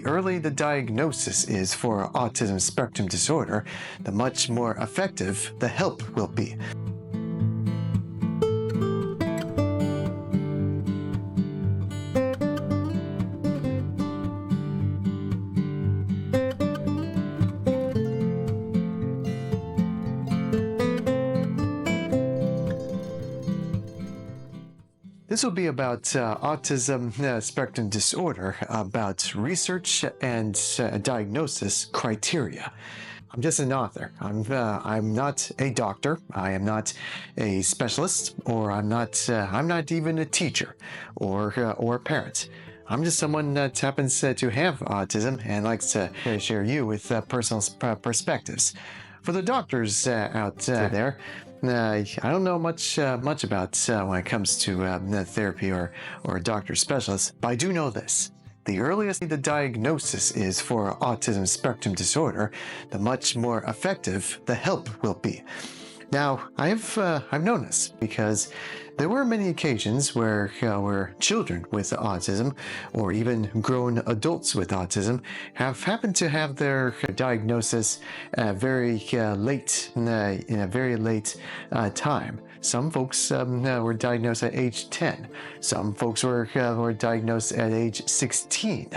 early the diagnosis is for autism spectrum disorder, the much more effective the help will be. This will be about autism spectrum disorder, about research and diagnosis criteria. I'm just an author. I'm not a doctor. I am not a specialist, or I'm not even a teacher or a parent. I'm just someone that happens to have autism and likes to share you with personal perspectives. For the doctors out there, I don't know much about when it comes to therapy or doctor specialists, but I do know this. The earliest the diagnosis is for autism spectrum disorder, the much more effective the help will be. Now, I've known this because there were many occasions where children with autism, or even grown adults with autism, have happened to have their diagnosis very late in a very late time. Some folks were diagnosed at age 10. Some folks were diagnosed at age 16.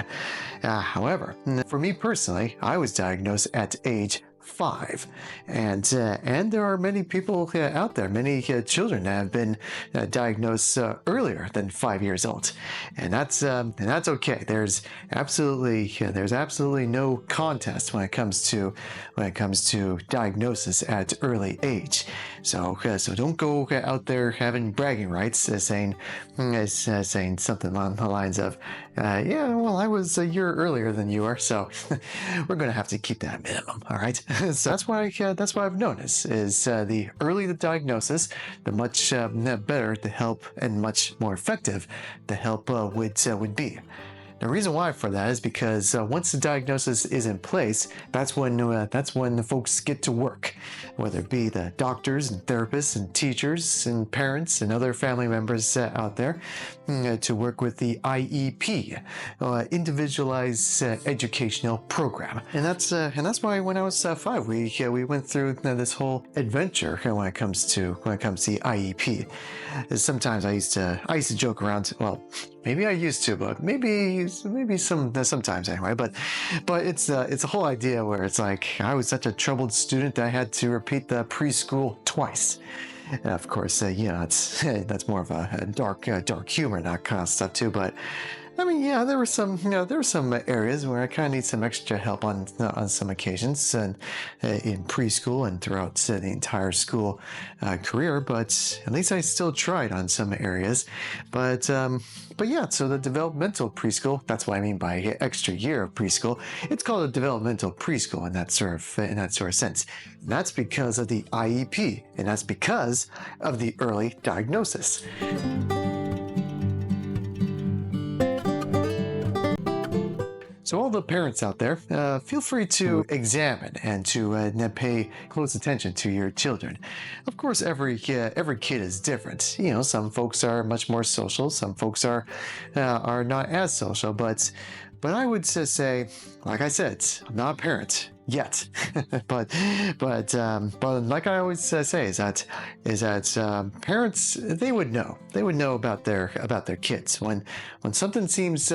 However, for me personally, I was diagnosed at age 5, and there are many people out there, many children that have been diagnosed earlier than 5 years old, and that's okay. There's absolutely no contest when it comes to diagnosis at early age. So don't go out there having bragging rights, saying something along the lines of, yeah, well, I was a year earlier than you are, so we're going to have to keep that minimum. All right. So that's why I've noticed is the earlier the diagnosis, the much better the help and much more effective the help would be. The reason why for that is because once the diagnosis is in place, that's when the folks get to work, whether it be the doctors and therapists and teachers and parents and other family members out there, to work with the IEP, Individualized Educational Program, and that's why when I was 5, we went through this whole adventure when it comes to the IEP. Sometimes I used to joke around. Well, maybe I used to, but maybe sometimes anyway. But it's a whole idea where it's like I was such a troubled student that I had to repeat the preschool twice. And of course, that's more of a dark humor and that kind of stuff too. But I mean, yeah, there were some areas where I kind of need some extra help on some occasions, and in preschool and throughout the entire school career. But at least I still tried on some areas. But yeah, so the developmental preschool, that's what I mean by extra year of preschool. It's called a developmental preschool in that sort of sense. And that's because of the IEP, and that's because of the early diagnosis. So all the parents out there, feel free to examine and to pay close attention to your children. Of course, every kid is different. You know, some folks are much more social, some folks are not as social. But I would say, like I said, I'm not a parent yet. but like I always say is that parents, they would know about their kids when something seems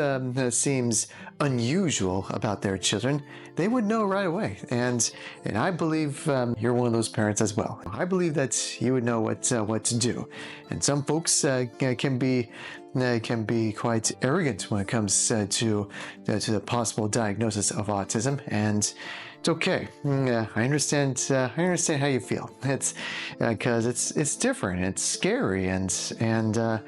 unusual about their children. They would know right away, and I believe you're one of those parents as well. I believe that you would know what to do, and some folks can be quite arrogant when it comes to the possible diagnosis of autism, and it's okay. I understand how you feel. It's because it's different. It's scary, and for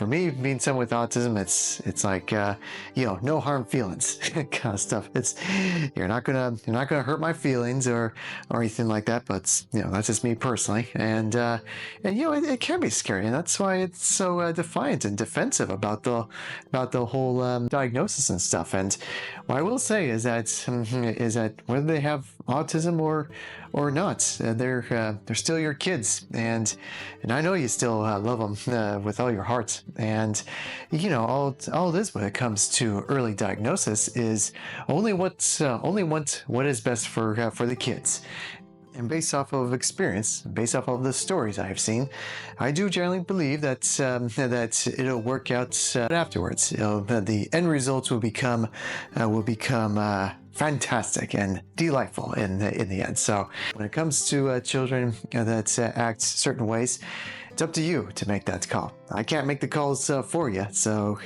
me, being someone with autism, it's like no harm feelings kind of stuff. It's you're not gonna hurt my feelings or anything like that. But that's just me personally, and it can be scary, and that's why it's so defiant and defensive about the whole diagnosis and stuff. And what I will say is that that whether they have autism or not, they're still your kids, and I know you still love them with all your heart. And all it is when it comes to early diagnosis is only what is best for the kids. And based off of experience, based off of the stories I have seen, I do generally believe that that it'll work out afterwards. The end results will become fantastic and delightful in the end. So when it comes to children that act certain ways, it's up to you to make that call. I can't make the calls for you. So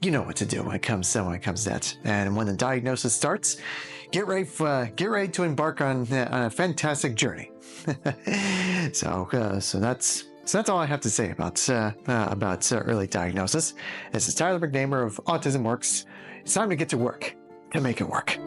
you know what to do when it comes to that. And when the diagnosis starts, get ready to embark on a fantastic journey. So that's all I have to say about early diagnosis. This is Tyler McNamer of Autismworks. It's time to get to work and make it work.